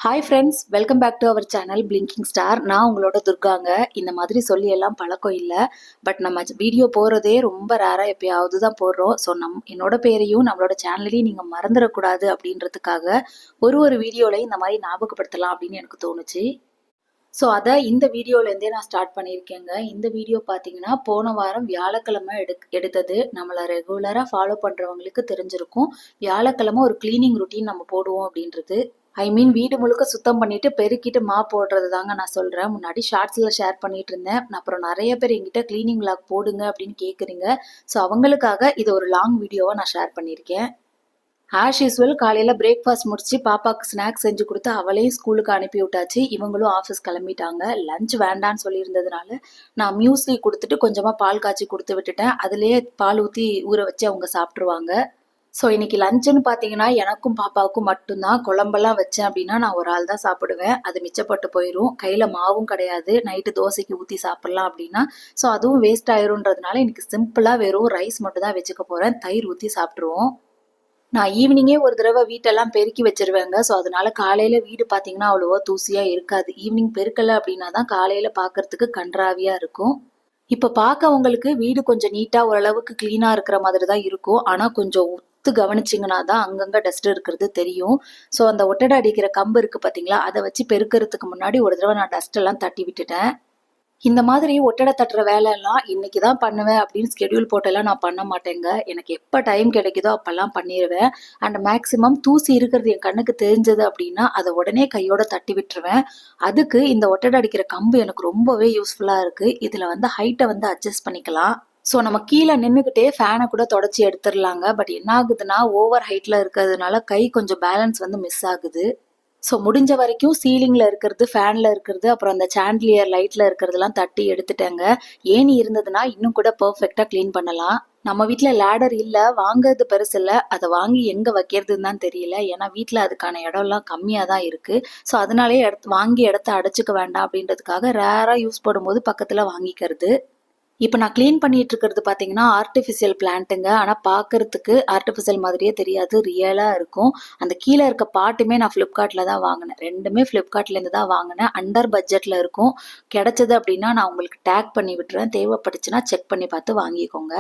Hi friends, welcome back to our channel blinking star. நான் உங்களோட துர்காங்க. இந்த மாதிரி சொல்லி எல்லாம் பழக்கம் இல்லை. பட் நம்ம வீடியோ போகிறதே ரொம்ப ரேராக எப்பயாவது தான் போடுறோம். ஸோ என்னோட பேரையும் நம்மளோட சேனல்லையும் நீங்கள் மறந்துடக்கூடாது அப்படின்றதுக்காக ஒரு வீடியோலையும் இந்த மாதிரி ஞாபகப்படுத்தலாம் அப்படின்னு எனக்கு தோணுச்சு. ஸோ அதை இந்த வீடியோலேருந்தே நான் ஸ்டார்ட் பண்ணியிருக்கேங்க. இந்த வீடியோ பார்த்தீங்கன்னா போன வாரம் வியாழக்கிழமை எடுத்தது. நம்மளை ரெகுலராக ஃபாலோ பண்ணுறவங்களுக்கு தெரிஞ்சிருக்கும். வியாழக்கிழமை ஒரு கிளீனிங் ரொட்டீன் நம்ம போடுவோம் அப்படின்றது. வீடு முழுக்க சுத்தம் பண்ணிட்டு பெருக்கிட்டு போடுறது தாங்க நான் சொல்கிறேன். முன்னாடி ஷார்ட்ஸில் ஷேர் பண்ணிட்டு இருந்தேன். அப்புறம் நிறைய பேர் எங்கிட்ட கிளீனிங் விளாக் போடுங்க அப்படின்னு கேட்குறீங்க. ஸோ அவங்களுக்காக இது ஒரு லாங் வீடியோவாக நான் ஷேர் பண்ணியிருக்கேன். ஆஸ் யூஸ்வல் காலையில் பிரேக்ஃபாஸ்ட் முடிச்சு பாப்பாவுக்கு ஸ்நாக்ஸ் செஞ்சு கொடுத்து அவளையும் ஸ்கூலுக்கு அனுப்பி விட்டாச்சு. இவங்களும் ஆஃபீஸ் கிளம்பிட்டாங்க. லஞ்ச் வேண்டான்னு சொல்லியிருந்ததுனால நான் மியூஸ்லி கொடுத்துட்டு கொஞ்சமாக பால் காய்ச்சி கொடுத்து விட்டுட்டேன். அதுலேயே பால் ஊற்றி ஊற வச்சு அவங்க சாப்பிட்ருவாங்க. ஸோ இன்னைக்கு லஞ்சுன்னு பார்த்தீங்கன்னா எனக்கும் பாப்பாவுக்கும் மட்டும்தான். குழம்பெல்லாம் வச்சேன் அப்படின்னா நான் ஒரு ஆள் தான் சாப்பிடுவேன். அது மிச்சப்பட்டு போயிடும். கையில் மாவும் கிடையாது. நைட்டு தோசைக்கு ஊற்றி சாப்பிட்லாம் அப்படின்னா ஸோ அதுவும் வேஸ்ட் ஆயிரும்ன்றதுனால இன்னைக்கு சிம்பிளாக வெறும் ரைஸ் மட்டும் தான் வச்சுக்க போகிறேன். தயிர் ஊற்றி சாப்பிட்ருவோம். நான் ஈவினிங்கே ஒரு தடவை வீட்டெல்லாம் பெருக்கி வச்சிருவேங்க. ஸோ அதனால காலையில் வீடு பார்த்தீங்கன்னா அவ்வளோவா தூசியாக இருக்காது. ஈவினிங் பெருக்கலை அப்படின்னா தான் காலையில் பார்க்கறதுக்கு கன்றாவியாக இருக்கும். இப்போ பார்க்க உங்களுக்கு வீடு கொஞ்சம் நீட்டாக ஓரளவுக்கு க்ளீனாக இருக்கிற மாதிரி தான் இருக்கும். ஆனால் கொஞ்சம் கவனிச்சிங்கன்னா தான் அங்கங்கே டஸ்ட் இருக்கிறது தெரியும். ஸோ அந்த ஒட்டடை அடிக்கிற கம்பு இருக்குது பார்த்தீங்களா, அதை வச்சு பெருக்கிறதுக்கு முன்னாடி ஒரு தடவை நான் டஸ்ட் எல்லாம் தட்டி விட்டுட்டேன். இந்த மாதிரி ஒட்டடை தட்டுற வேலையெல்லாம் இன்னைக்கு தான் பண்ணுவேன் அப்படின்னு ஸ்கெடியூல் போட்டெல்லாம் நான் பண்ண மாட்டேங்க. எனக்கு எப்போ டைம் கிடைக்குதோ அப்போல்லாம் பண்ணிடுவேன். அண்ட் மேக்ஸிமம் தூசி இருக்கிறது என் கண்ணுக்கு தெரிஞ்சது அப்படின்னா அதை உடனே கையோட தட்டி விட்டுருவேன். அதுக்கு இந்த ஒட்டடை அடிக்கிற கம்பு எனக்கு ரொம்பவே யூஸ்ஃபுல்லாக இருக்குது. இதில் ஹைட்டை அட்ஜஸ்ட் பண்ணிக்கலாம். ஸோ நம்ம கீழே நின்றுக்கிட்டே ஃபேனை கூட தொடச்சி எடுத்துடலாங்க. பட் என்ன ஆகுதுன்னா ஓவர் ஹைட்டில் இருக்கிறதுனால கை கொஞ்சம் பேலன்ஸ் மிஸ் ஆகுது. ஸோ முடிஞ்ச வரைக்கும் சீலிங்கில் இருக்கிறது, ஃபேனில் இருக்கிறது, அப்புறம் அந்த சாண்ட்லியர் லைட்டில் இருக்கிறதுலாம் தட்டி எடுத்துட்டேங்க. ஏணி இருந்ததுன்னா இன்னும் கூட பர்ஃபெக்டாக க்ளீன் பண்ணலாம். நம்ம வீட்டில் லேடர் இல்லை, வாங்குறது பெருசு இல்லை. அதை வாங்கி எங்கே வைக்கிறதுன்னு தான் தெரியல. ஏன்னா வீட்டில் அதுக்கான இடம்லாம் கம்மியாக தான் இருக்குது. ஸோ அதனாலே வாங்கி இடத்த அடைச்சிக்க வேண்டாம் அப்படின்றதுக்காக ரேராக யூஸ் பண்ணும்போது பக்கத்தில் வாங்கிக்கிறது. இப்போ நான் க்ளீன் பண்ணிட்டு இருக்கிறது பார்த்தீங்கன்னா ஆர்டிஃபிஷியல் பிளான்ட்டுங்க. ஆனால் பார்க்கறதுக்கு ஆர்டிஃபிஷியல் மாதிரியே தெரியாது, ரியலாக இருக்கும். அந்த கீழே இருக்க பாட்டுமே நான் ஃப்ளிப்கார்ட்டில் தான் வாங்கினேன். ரெண்டுமே ஃப்ளிப்கார்ட்லேருந்து தான் வாங்கினேன். அண்டர் பட்ஜெட்டில் இருக்கும். கிடைச்சது அப்படின்னா நான் உங்களுக்கு டேக் பண்ணி விட்டுறேன். தேவைப்பட்டுச்சுன்னா செக் பண்ணி பார்த்து வாங்கிக்கோங்க.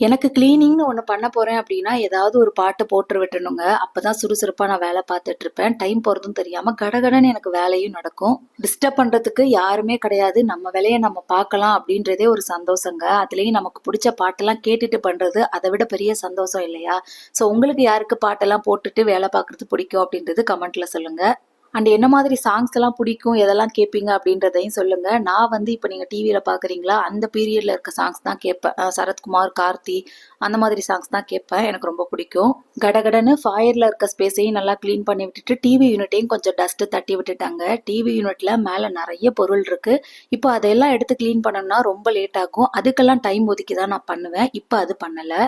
எனக்கு கிளீனிங்னு ஒன்று பண்ண போகிறேன் அப்படின்னா ஏதாவது ஒரு பாட்டு போட்டு விட்டணுங்க. அப்போ தான் சுறுசுறுப்பாக நான் வேலை பார்த்துட்டு இருப்பேன். டைம் போகிறதும் தெரியாமல் கடகடன்னு எனக்கு வேலையும் நடக்கும். டிஸ்டர்ப் பண்ணுறதுக்கு யாருமே கிடையாது. நம்ம வேலையை நம்ம பார்க்கலாம் அப்படின்றதே ஒரு சந்தோஷங்க. அதுலேயும் நமக்கு பிடிச்ச பாட்டெல்லாம் கேட்டுட்டு பண்ணுறது அதை விட பெரிய சந்தோஷம் இல்லையா? ஸோ உங்களுக்கு யாருக்கு பாட்டெல்லாம் போட்டுட்டு வேலை பார்க்குறது பிடிக்கும் அப்படின்றது கமெண்ட்டில் சொல்லுங்கள். அண்ட் என்ன மாதிரி சாங்ஸ் எல்லாம் பிடிக்கும், எதெல்லாம் கேட்பீங்க அப்படின்றதையும் சொல்லுங்க. நான் இப்போ நீங்கள் டிவியில் பார்க்குறீங்களா அந்த பீரியடில் இருக்க சாங்ஸ் தான் கேட்பேன். சரத்குமார், கார்த்தி அந்த மாதிரி சாங்ஸ் தான் கேட்பேன். எனக்கு ரொம்ப பிடிக்கும். கடகடன்னு ஃபயரில் இருக்க ஸ்பேஸையும் நல்லா க்ளீன் பண்ணி விட்டுட்டு டிவி யூனிட்டையும் கொஞ்சம் டஸ்ட்டு தட்டி விட்டுட்டாங்க. டிவி யூனிட்ல மேலே நிறைய பொருள் இருக்குது. இப்போ அதெல்லாம் எடுத்து க்ளீன் பண்ணணும்னா ரொம்ப லேட் ஆகும். அதுக்கெல்லாம் டைம் ஒதுக்கி தான் நான் பண்ணுவேன். இப்போ அது பண்ணலை.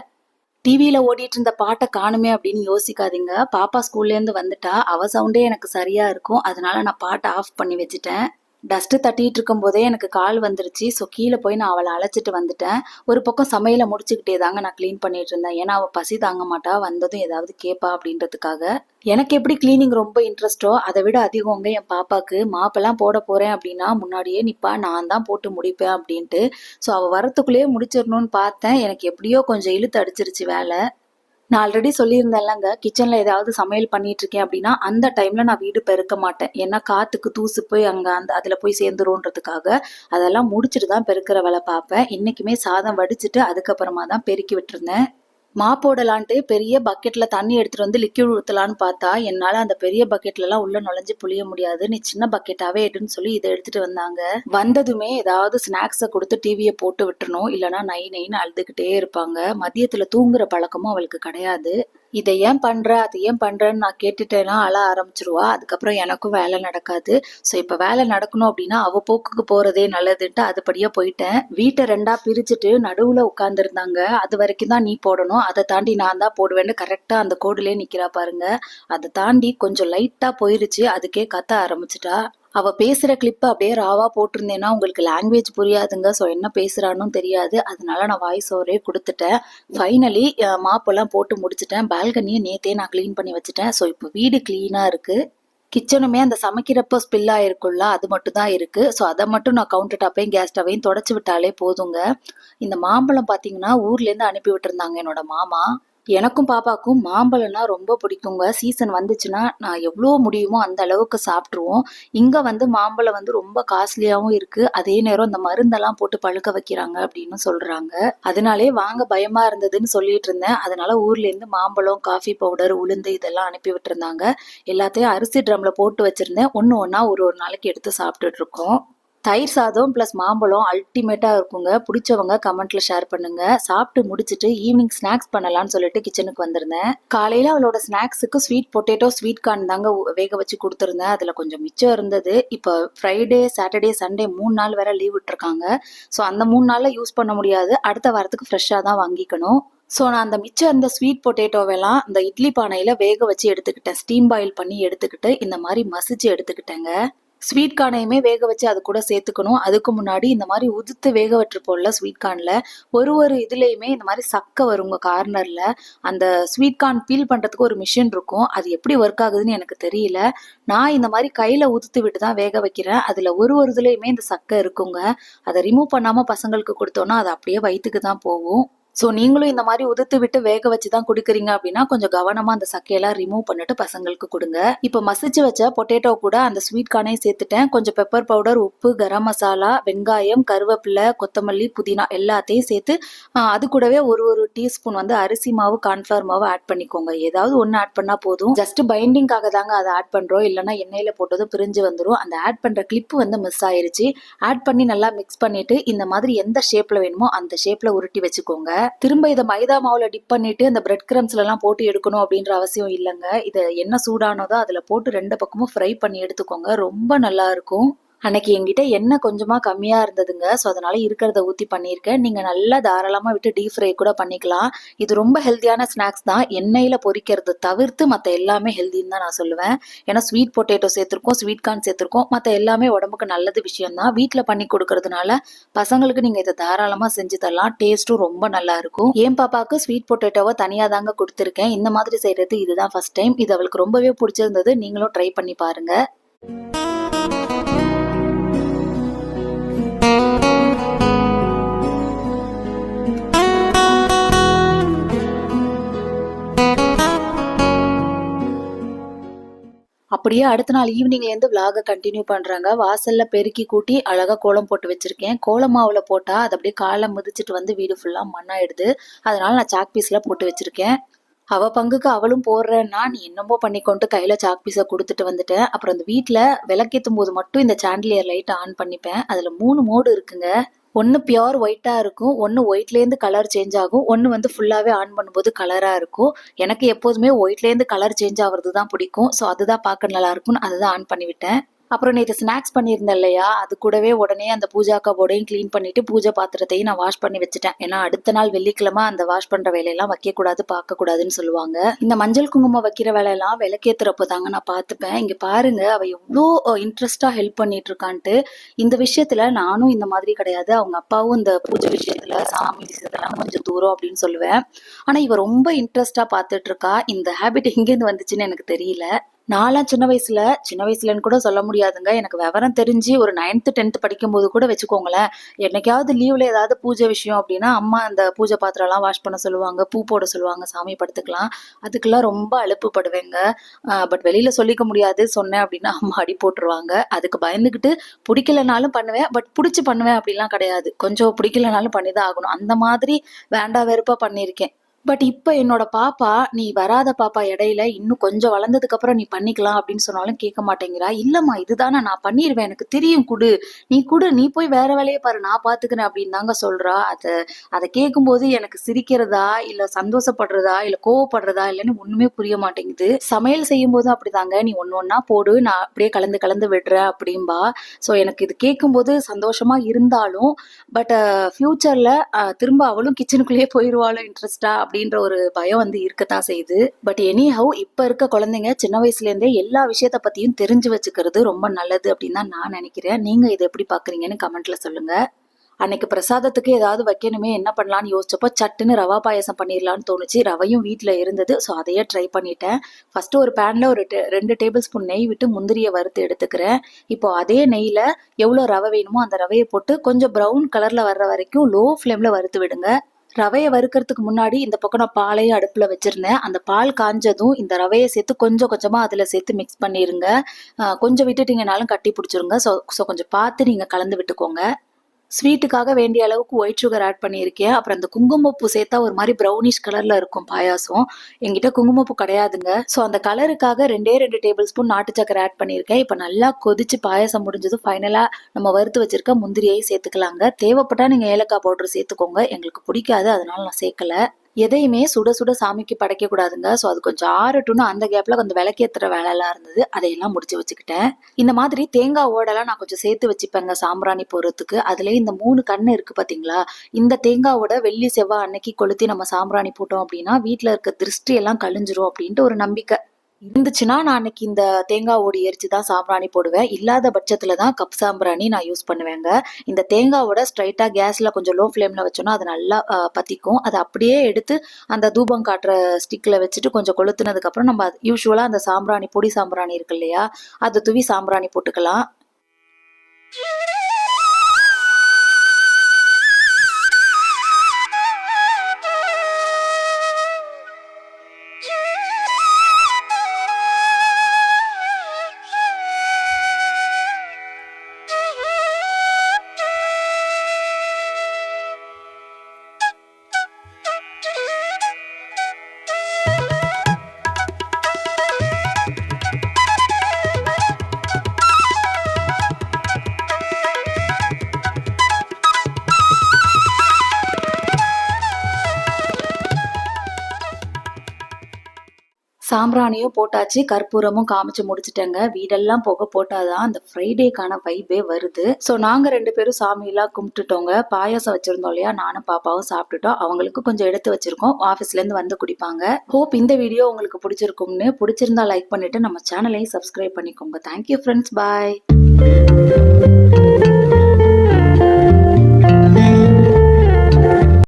டிவியில் ஓடிட்டு இருந்த பாட்டை காணுமே அப்படின்னு யோசிக்காதீங்க. பாப்பா ஸ்கூல்லேருந்து வந்துட்டா. அவ சவுண்டே எனக்கு சரியாக இருக்கும். அதனால நான் பாட்டை ஆஃப் பண்ணி வச்சுட்டேன். டஸ்ட்டு தட்டிட்டு இருக்கும் போதே எனக்கு கால் வந்துருச்சு. ஸோ கீழே போய் நான் அவளை அழைச்சிட்டு வந்துட்டேன். ஒரு பக்கம் சமையலை முடிச்சுக்கிட்டே தாங்க நான் க்ளீன் பண்ணிட்டு இருந்தேன். ஏன்னா அவள் பசி தாங்க மாட்டா, வந்ததும் ஏதாவது கேட்பா அப்படின்றதுக்காக. எனக்கு எப்படி கிளீனிங் ரொம்ப இன்ட்ரெஸ்ட்டோ அதை விட அதிகங்க என் பாப்பாவுக்கு. மாப்பெல்லாம் போட போகிறேன் அப்படின்னா முன்னாடியே நிப்பா, நான் தான் போட்டு முடிப்பேன் அப்படின்ட்டு. ஸோ அவள் வரத்துக்குள்ளேயே முடிச்சிடணும்னு பார்த்தேன். எனக்கு எப்படியோ கொஞ்சம் இழுத்து அடிச்சிருச்சு வேலை. நான் ஆல்ரெடி சொல்லியிருந்தேன்லங்க, கிச்சனில் ஏதாவது சமையல் பண்ணிட்டு இருக்கேன் அப்படின்னா அந்த டைமில் நான் வீடு பெருக்க மாட்டேன். ஏன்னா காற்றுக்கு தூசு போய் அங்கே அதில் போய் சேர்ந்துருன்றதுக்காக அதெல்லாம் முடிச்சுட்டு தான் பெருக்கிற வேலை பார்ப்பேன். இன்றைக்குமே சாதம் வடிச்சிட்டு அதுக்கப்புறமா தான் பெருக்கி விட்டுருந்தேன். போடலான்ட்டு பெரிய பக்கெட்ல தண்ணி எடுத்துட்டு லிக்விட் ஊற்றலான்னு பார்த்தா என்னால் அந்த பெரிய பக்கெட்லலாம் உள்ள நுழைஞ்சு புளிய முடியாது. நீ சின்ன பக்கெட்டாவே எடுன்னு சொல்லி இதை எடுத்துட்டு வந்தாங்க. வந்ததுமே ஏதாவது ஸ்நாக்ஸை கொடுத்து டிவியை போட்டு விட்டுறணும். இல்லைன்னா நைன்னு அழுதுகிட்டே இருப்பாங்க. மதியத்துல தூங்குற பழக்கமும் அவளுக்கு கிடையாது. இதை ஏன் பண்ற அது ஏன் பண்றேன்னு நான் கேட்டுட்டேன்னா அழ ஆரம்பிச்சிருவா. அதுக்கப்புறம் எனக்கும் வேலை நடக்காது. ஸோ இப்போ வேலை நடக்கணும் அப்படின்னா அவ போக்குக்கு போறதே நல்லதுன்ட்டு அதுபடியா போயிட்டேன். வீட்டை ரெண்டா பிரிச்சுட்டு நடுவுல உட்காந்துருந்தாங்க. அது வரைக்கும் தான் நீ போடணும், அதை தாண்டி நான் தான் போடுவேன்னு கரெக்டா அந்த கோடுலேயே நிக்கிறா பாருங்க. அதை தாண்டி கொஞ்சம் லைட்டா போயிருச்சு. அதுக்கே கத்த ஆரம்பிச்சிட்டா. அவ பேசுற கிளிப் அப்படியே ராவா போட்டிருந்தேன்னா உங்களுக்கு லாங்குவேஜ் புரியாதுங்க. ஸோ என்ன பேசுறான்னு தெரியாது. அதனால நான் வாய்ஸ் ஓவரே கொடுத்துட்டேன். ஃபைனலி மாப்பெல்லாம் போட்டு முடிச்சுட்டேன். பால்கனியை நேத்தே நான் க்ளீன் பண்ணி வச்சுட்டேன். ஸோ இப்போ வீடு க்ளீனாக இருக்கு. கிச்சனுமே அந்த சமைக்கிறப்போ ஸ்பில் ஆயிருக்குல்ல, அது மட்டும் தான் இருக்கு. ஸோ அத மட்டும் நான் கவுண்டர் டாப்பையும், கேஸ் ஸ்டவ்வையும் தொடச்சு விட்டாலே போதுங்க. இந்த மாம்பழம் பார்த்தீங்கன்னா, ஊர்லேருந்து அனுப்பி விட்டுருந்தாங்க என்னோட மாமா. எனக்கும் பாப்பாக்கும் மாம்பழம்னா ரொம்ப பிடிக்குங்க. சீசன் வந்துச்சுன்னா, நான் எவ்ளோ முடியுமோ அந்த அளவுக்கு சாப்ட்டுருவோம். இங்க வந்து மாம்பழம் வந்து ரொம்ப காஸ்ட்லியாவும் இருக்கு. அதே நேரம் இந்த மருந்தெல்லாம் போட்டு பழுக்க வைக்கிறாங்க அப்படின்னு சொல்றாங்க. அதனாலயே வாங்க பயமா இருந்ததுன்னு சொல்லிட்டு இருந்தேன். அதனால ஊர்லேருந்து மாம்பழம், காஃபி பவுடர், உளுந்து இதெல்லாம் அனுப்பி விட்டுருந்தாங்க. எல்லாத்தையும் அரிசி ட்ரம்ல போட்டு வச்சிருந்தேன். ஒண்ணு ஒண்ணா ஒரு ஒரு நாளைக்கு எடுத்து சாப்பிட்டுட்டு இருக்கோம். தயிர் சாதம் ப்ளஸ் மாம்பழம் அல்டிமேட்டா இருக்குங்க. புடிச்சவங்க கமெண்ட்ல ஷேர் பண்ணுங்க. சாப்பிட்டு முடிச்சுட்டு ஈவினிங் ஸ்நாக்ஸ் பண்ணலாம்னு சொல்லிட்டு கிச்சனுக்கு வந்திருந்தேன். காலையில அவளோட ஸ்நாக்ஸுக்கு ஸ்வீட் பொட்டேட்டோ, ஸ்வீட் கார்ன் தாங்க வேக வச்சு குடுத்துருந்தேன். அதுல கொஞ்சம் மிச்சம் இருந்தது. இப்போ ஃப்ரைடே, சாட்டர்டே, சண்டே 3 நாள் வேற லீவ் விட்டுருக்காங்க. ஸோ அந்த 3 நாள்ல யூஸ் பண்ண முடியாது. அடுத்த வாரத்துக்கு ஃப்ரெஷ்ஷா தான் வாங்கிக்கணும். ஸோ நான் அந்த மிச்சம் இருந்த ஸ்வீட் பொட்டேட்டோவெல்லாம் இந்த இட்லி பானையில வேக வச்சு எடுத்துக்கிட்டேன். ஸ்டீம் பாயில் பண்ணி எடுத்துக்கிட்டு இந்த மாதிரி மசிச்சு எடுத்துக்கிட்டேங்க. ஸ்வீட் கார்னையுமே வேக வச்சு அது கூட சேர்த்துக்கணும். அதுக்கு முன்னாடி இந்த மாதிரி உதுத்து வேக வச்சிருப்போம்ல ஸ்வீட் கார்ன்ல, ஒரு ஒரு இதுலயுமே இந்த மாதிரி சக்கை வருங்க கார்னர்ல. அந்த ஸ்வீட் கார்ன் பீல் பண்றதுக்கு ஒரு மிஷின் இருக்கும். அது எப்படி ஒர்க் ஆகுதுன்னு எனக்கு தெரியல. நான் இந்த மாதிரி கையில உதுத்து விட்டு தான் வேக வைக்கிறேன். அதுல ஒரு ஒரு இதுலயுமே இந்த சக்கை இருக்குங்க. அதை ரிமூவ் பண்ணாம பசங்களுக்கு கொடுத்தோம்னா அது அப்படியே வயித்துக்கு தான் போகும். ஸோ நீங்களும் இந்த மாதிரி உதுத்து விட்டு வேக வச்சு தான் குடுக்குறீங்க அப்படின்னா கொஞ்சம் கவனமா அந்த சக்கையெல்லாம் ரிமூவ் பண்ணிட்டு பசங்களுக்கு கொடுங்க. இப்போ மசிச்சு வச்ச பொட்டேட்டோ கூட அந்த ஸ்வீட் கார்னையும் சேர்த்துட்டேன். கொஞ்சம் பெப்பர் பவுடர், உப்பு, கரம் மசாலா, வெங்காயம், கருவேப்பிலை, கொத்தமல்லி, புதினா எல்லாத்தையும் சேர்த்து அது கூடவே ஒரு ஒரு டீஸ்பூன் வந்து அரிசி மாவு, கார்ன்ஃபிளவர் மாவு ஆட் பண்ணிக்கோங்க. ஏதாவது ஒன்று ஆட் பண்ணா போதும். ஜஸ்ட் பைண்டிங்காக தாங்க அதை ஆட் பண்றோம். இல்லைன்னா எண்ணெயில போட்டதும் பிரிஞ்சு வந்துடும். அந்த ஆட் பண்ற கிளிப் வந்து மிஸ் ஆயிருச்சு. ஆட் பண்ணி நல்லா மிக்ஸ் பண்ணிட்டு இந்த மாதிரி எந்த ஷேப்ல வேணுமோ அந்த ஷேப்ல உருட்டி வச்சுக்கோங்க. திரும்ப இதை மைதா மாவுல டிப் பண்ணிட்டு அந்த பிரெட் கிரம்ஸ்ல எல்லாம் போட்டு எடுக்கணும் அப்படின்ற அவசியம் இல்லைங்க. இதை என்ன சூடானதோ அதுல போட்டு 2 பக்கமும் ஃப்ரை பண்ணி எடுத்துக்கோங்க. ரொம்ப நல்லா இருக்கும். அன்னைக்கு என்கிட்ட எண்ணெய் கொஞ்சமா கம்மியா இருந்ததுங்க. ஸோ அதனால இருக்கிறத ஊத்தி பண்ணியிருக்கேன். நீங்க நல்லா தாராளமா விட்டு டீப் ஃப்ரை கூட பண்ணிக்கலாம். இது ரொம்ப ஹெல்த்தியான ஸ்நாக்ஸ் தான். எண்ணெயில பொரிக்கிறது தவிர்த்து மற்ற எல்லாமே ஹெல்தின்னு தான் நான் சொல்லுவேன். ஏன்னா ஸ்வீட் பொட்டேட்டோ சேர்த்திருக்கோம், ஸ்வீட் கார்ன் சேர்த்திருக்கோம். மற்ற எல்லாமே உடம்புக்கு நல்லது விஷயம் தான். வீட்டில் பண்ணி கொடுக்கறதுனால பசங்களுக்கு நீங்க இதை தாராளமா செஞ்சு தரலாம். டேஸ்ட்டும் ரொம்ப நல்லா இருக்கும். என் பாப்பாவுக்கு ஸ்வீட் பொட்டேட்டோவை தனியா தாங்க கொடுத்துருக்கேன். இந்த மாதிரி செய்யறது இதுதான் ஃபர்ஸ்ட் டைம். இது அவளுக்கு ரொம்பவே பிடிச்சிருந்தது. நீங்களும் ட்ரை பண்ணி பாருங்க. அப்படியே அடுத்த நாள் ஈவினிங்லேருந்து விலாக கண்டினியூ பண்ணுறாங்க. வாசலில் பெருக்கி கூட்டி அழகாக கோலம் போட்டு வச்சுருக்கேன். கோலம் மாவில் போட்டால் அது அப்படியே காலை மிதிச்சிட்டு வந்து வீடு ஃபுல்லாக மண்ணாயிடுது. அதனால நான் சாக் பீஸில் போட்டு வச்சுருக்கேன். அவ பங்குக்கு அவளும் போடுறேன்னா நீ என்னமோ பண்ணிக்கொண்டு கையில் சாக் பீஸை கொடுத்துட்டு வந்துட்டேன். அப்புறம் இந்த வீட்டில் விளக்கேற்றும் போது மட்டும் இந்த சாண்டிலியர் லைட்டை ஆன் பண்ணிப்பேன். அதில் 3 மோடு இருக்குங்க. ஒன்று பியோர் ஒயிட்டாக இருக்கும், ஒன்று ஒயிட்லேருந்து கலர் சேஞ்ச் ஆகும், ஒன்று வந்து ஃபுல்லாகவே ஆன் பண்ணும்போது கலராக இருக்கும். எனக்கு எப்போதுமே ஒயிட்லேருந்து கலர் சேஞ்ச் ஆகிறது தான் பிடிக்கும். ஸோ அதுதான் பார்க்க நல்லா இருக்கும்னு அதை தான் ஆன் பண்ணிவிட்டேன். அப்புறம் நேற்று ஸ்நாக்ஸ் பண்ணியிருந்தேன் இல்லையா, அது கூடவே உடனே அந்த பூஜா கபோர்டையும் க்ளீன் பண்ணிட்டு பூஜை பாத்திரத்தையும் நான் வாஷ் பண்ணி வச்சுட்டேன். ஏன்னா அடுத்த நாள் வெள்ளிக்கிழமை அந்த வாஷ் பண்ற வேலையெல்லாம் வைக்கக்கூடாது, பார்க்கக்கூடாதுன்னு சொல்லுவாங்க. இந்த மஞ்சள் குங்குமம் வைக்கிற வேலையெல்லாம் விளக்கேத்துறப்போ தாங்க நான் பார்த்துப்பேன். இங்க பாருங்க அவ எவ்வளோ இன்ட்ரெஸ்டா ஹெல்ப் பண்ணிட்டு இருக்கான்ட்டு. இந்த விஷயத்துல நானும் இந்த மாதிரி கிடையாது. அவங்க அப்பாவும் இந்த பூஜை விஷயத்துல சாமி விஷயத்தெல்லாம் கொஞ்சம் தூரம் அப்படின்னு சொல்லுவேன். ஆனா இவ ரொம்ப இன்ட்ரெஸ்டா பார்த்துட்டு இருக்கா. இந்த ஹேபிட் எங்கேருந்து வந்துச்சுன்னு எனக்கு தெரியல. நான்லாம் சின்ன வயசுலன்னு கூட சொல்ல முடியாதுங்க. எனக்கு விவரம் தெரிஞ்சு ஒரு 9th 10th படிக்கும்போது கூட வச்சுக்கோங்களேன். என்னைக்காவது லீவ்ல ஏதாவது பூஜை விஷயம் அப்படின்னா அம்மா அந்த பூஜை பாத்திரம் எல்லாம் வாஷ் பண்ண சொல்லுவாங்க, பூ போட சொல்லுவாங்க சாமி படத்துக்கெல்லாம். அதுக்கெல்லாம் ரொம்ப அலுப்பு படுவேங்க. பட் வெளியில சொல்லிக்க முடியாது. சொன்னேன் அப்படின்னா அம்மா அடி போட்டுருவாங்க. அதுக்கு பயந்துக்கிட்டு பிடிக்கலனாலும் பண்ணுவேன். பட் பிடிச்சி பண்ணுவேன் அப்படிலாம் கிடையாது. கொஞ்சம் பிடிக்கலனாலும் பண்ணிதான் ஆகணும். அந்த மாதிரி வேண்டா வெறுப்பா பண்ணியிருக்கேன். பட் இப்ப என்னோட பாப்பா, நீ வராத பாப்பா இடையில இன்னும் கொஞ்சம் வளர்ந்ததுக்கு அப்புறம் நீ பண்ணிக்கலாம் அப்படின்னு சொன்னாலும் கேட்க மாட்டேங்கிறா. இல்லம்மா இதுதானே நான் பண்ணிருவேன், எனக்கு தெரியும், குடு, நீ போய் வேற வேலையை பாரு, நான் பாத்துக்கிறேன் அப்படின்னு தாங்க சொல்றா. அதை கேட்கும்போது எனக்கு சிரிக்கிறதா இல்ல சந்தோஷப்படுறதா இல்ல கோவப்படுறதா இல்லைன்னு ஒண்ணுமே புரிய மாட்டேங்குது. சமையல் செய்யும் போதும் அப்படிதாங்க, நீ ஒன்னா போடு, நான் அப்படியே கலந்து கலந்து விடுறேன் அப்படின்பா. ஸோ எனக்கு இது கேட்கும்போது சந்தோஷமா இருந்தாலும் பட் ஃபியூச்சர்ல திரும்ப அவளும் கிச்சனுக்குள்ளேயே போயிடுவாளோ இன்ட்ரெஸ்டா அப்படின்ற ஒரு பயம் வந்து இருக்கத்தான் செய்யுது. பட் எனி ஹவ் இப்ப இருக்க குழந்தைங்க சின்ன வயசுல இருந்தே எல்லா விஷயத்த பத்தியும் தெரிஞ்சு வச்சுக்கிறது ரொம்ப நல்லது அப்படின்னு தான் நான் நினைக்கிறேன். நீங்க இதை எப்படி பாக்குறீங்கன்னு கமெண்ட்ல சொல்லுங்க. அன்னைக்கு பிரசாதத்துக்கு ஏதாவது வைக்கணுமே என்ன பண்ணலான்னு யோசிச்சப்போ சட்டுன்னு ரவா பாயசம் பண்ணிடலான்னு தோணுச்சு. ரவையும் வீட்டில் இருந்தது. ஸோ அதையே ட்ரை பண்ணிட்டேன். ஃபஸ்ட்டு ஒரு பேனில் ஒரு 2 டேபிள் ஸ்பூன் நெய் விட்டு முந்திரியை வறுத்து எடுத்துக்கிறேன். இப்போ அதே நெய்யில் எவ்வளோ ரவை வேணுமோ அந்த ரவையை போட்டு கொஞ்சம் ப்ரௌன் கலரில் வர்ற வரைக்கும் லோ ஃப்ளேமில் வறுத்து விடுங்க. ரவையை வறுக்கிறதுக்கு முன்னாடி இந்த பக்கம் நான் பாலையும் அடுப்பில் வச்சுருந்தேன். அந்த பால் காஞ்சதும் இந்த ரவையை சேர்த்து கொஞ்சம் கொஞ்சமாக அதில் சேர்த்து மிக்ஸ் பண்ணிடுங்க. கொஞ்சம் விட்டுட்டிங்கனாலும் கட்டி பிடிச்சிருங்க. ஸோ கொஞ்சம் பார்த்து நீங்கள் கலந்து விட்டுக்கோங்க. ஸ்வீட்டுக்காக வேண்டிய அளவுக்கு ஒயிட் சுகர் ஆட் பண்ணியிருக்கேன். அப்புறம் அந்த குங்குமப்பூ சேர்த்தா ஒரு மாதிரி ப்ரௌனிஷ் கலரில் இருக்கும் பாயாசம். என்கிட்ட குங்குமப்பூ கிடையாதுங்க. ஸோ அந்த கலருக்காக 2 டேபிள் ஸ்பூன் நாட்டு சக்கரை ஆட் பண்ணியிருக்கேன். இப்போ நல்லா கொதிச்சு பாயாசம் முடிஞ்சதும் ஃபைனலாக நம்ம வறுத்து வச்சிருக்க முந்திரியை சேர்த்துக்கலாங்க. தேவைப்பட்டா நீங்கள் ஏலக்காய் பவுடர் சேர்த்துக்கோங்க. எங்களுக்கு பிடிக்காது, அதனால நான் சேர்க்கல. எதையுமே சுட சுட சாமிக்கு படைக்க கூடாதுங்க. ஸோ அது கொஞ்சம் ஆறட்டும்னு அந்த கேப்ல கொஞ்சம் விளக்கேற்றுற வேலையெல்லாம் இருந்தது. அதையெல்லாம் முடிச்சு வச்சுக்கிட்டேன். இந்த மாதிரி தேங்காய் ஓடெல்லாம் நான் கொஞ்சம் சேர்த்து வச்சுப்பேங்க சாம்பிராணி போடுறதுக்கு. அதுலேயே இந்த 3 கண்ணு இருக்கு பார்த்தீங்களா, இந்த தேங்காவோட வெள்ளி செவ்வாய் அன்னைக்கு கொளுத்தி நம்ம சாம்பிராணி போட்டோம் அப்படின்னா வீட்டில் இருக்க திருஷ்டி எல்லாம் கழிஞ்சிரும் அப்படின்ட்டு ஒரு நம்பிக்கை இருந்துச்சுன்னா நான் அன்னைக்கு இந்த தேங்காய் ஓடி எரிச்சு தான் சாம்பிராணி போடுவேன். இல்லாத பட்சத்தில் தான் கப் சாம்பிராணி நான் யூஸ் பண்ணுவேங்க. இந்த தேங்காவோட ஸ்ட்ரைட்டாக கேஸில் கொஞ்சம் லோ ஃப்ளேமில் வச்சோன்னா அது நல்லா பற்றிக்கும். அதை அப்படியே எடுத்து அந்த தூபம் காட்டுற ஸ்டிக்கில் வச்சுட்டு கொஞ்சம் கொளுத்துனதுக்கப்புறம் நம்ம யூஸ்வலாக அந்த சாம்பிராணி பொடி சாம்பிராணி இருக்கு இல்லையா, அதை தூவி சாம்பிராணி போட்டுக்கலாம். சாம்பிராணியும் போட்டாச்சு, கற்பூரமும் காமிச்சு முடிச்சுட்டேங்க. வீடெல்லாம் புகை போட்டாதான் அந்த ஃப்ரைடேக்கான வைபே வருது. ஸோ நாங்கள் 2 பேரும் சாமியெல்லாம் கும்பிட்டுட்டோங்க. பாயாசம் வச்சுருந்தோம் இல்லையா, நானும் பாப்பாவும் சாப்பிட்டுட்டோம். அவங்களுக்கு கொஞ்சம் எடுத்து வச்சுருக்கோம், ஆஃபீஸ்லேருந்து வந்து குடிப்பாங்க. ஹோப் இந்த வீடியோ உங்களுக்கு பிடிச்சிருக்கும்னு. பிடிச்சிருந்தா லைக் பண்ணிவிட்டு நம்ம சேனலையும் சப்ஸ்கிரைப் பண்ணிக்கோங்க. தேங்க்யூ ஃப்ரெண்ட்ஸ், பாய்.